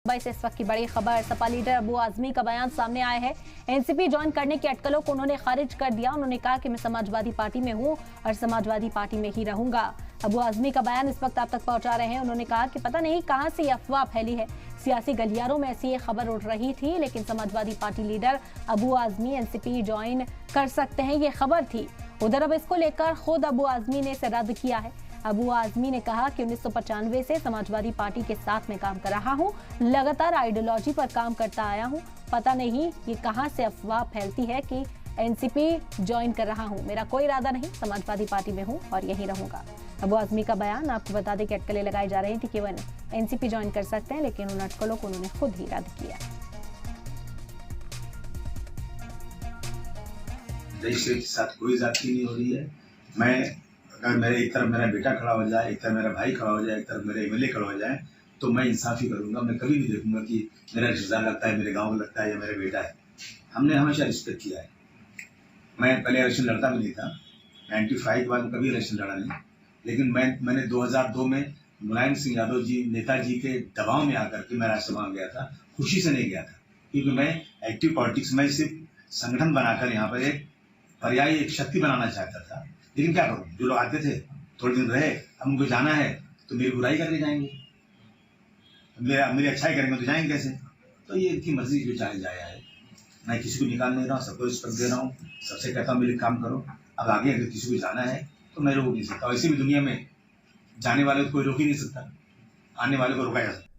मुंबई से इस वक्त की बड़ी खबर, सपा लीडर अबू आजमी का बयान सामने आया है। एनसीपी ज्वाइन करने की अटकलों को उन्होंने खारिज कर दिया। उन्होंने कहा कि मैं समाजवादी पार्टी में हूं और समाजवादी पार्टी में ही रहूंगा। अबू आजमी का बयान इस वक्त आप तक पहुंचा रहे हैं। उन्होंने कहा कि पता नहीं कहां से ये अफवाह फैली है, सियासी गलियारों में ऐसी ये खबर उड़ रही थी, लेकिन Samajwadi party leader Abu Azmi NCP join कर सकते हैं, ये खबर थी। उधर अब इसको लेकर खुद अबू आजमी ने इसे रद्द किया है। अबू आजमी ने कहा कि 1995 से समाजवादी पार्टी के साथ में काम कर रहा हूं, लगातार आइडियोलॉजी पर काम करता आया हूं। पता नहीं ये कहां से अफवाह फैलती है कि एनसीपी ज्वाइन कर रहा हूं। मेरा कोई इरादा नहीं, समाजवादी पार्टी में हूं और यहीं रहूंगा। अबू आजमी का बयान, आपको बता दें कि अटकलें लगाई जा रही थी कि वह एनसीपी ज्वाइन कर सकते हैं, लेकिन उन अटकलों को उन्होंने खुद ही रद्द किया। देश के साथ कोई जाति नहीं हो रही है। मैं अगर मेरे एक तरफ मेरा बेटा खड़ा हो जाए, एक तरफ मेरा भाई खड़ा हो जाए, एक तरफ मेरे एमएलए खड़ा हो जाए, तो मैं इंसाफी करूंगा। मैं कभी भी देखूंगा कि मेरा रिश्तेदार लगता है, मेरे गांव का लगता है या मेरा बेटा है। हमने हमेशा रिस्पेक्ट किया है। मैं पहले इलेक्शन लड़ता भी नहीं था, 95 के बाद कभी इलेक्शन लड़ा नहीं, लेकिन मैंने 2002 में मुलायम सिंह यादव जी, नेताजी के दबाव में आकर के मैं राज्यसभा में गया था। खुशी से नहीं गया था, क्योंकि मैं एक्टिव पॉलिटिक्स में सिर्फ संगठन बनाकर यहाँ पर एक पर्यायी एक शक्ति बनाना चाहता था। लेकिन क्या करूं, जो लोग आते थे थोड़े दिन रहे, अब उनको जाना है तो मेरी बुराई करके जाएंगे, मेरी अच्छाई करेंगे तो जाएंगे कैसे? तो ये इनकी मर्जी, जो चाहे जाया है। मैं किसी को निकाल नहीं रहा हूँ, सबको रिस्पेक्ट दे रहा हूँ, सबसे कहता हूँ मेरे काम करो। अब आगे अगर किसी को जाना है तो मैं रोक नहीं सकता। वैसे भी दुनिया में जाने वाले को कोई रोक ही नहीं सकता, आने वाले को रोका जा सकता।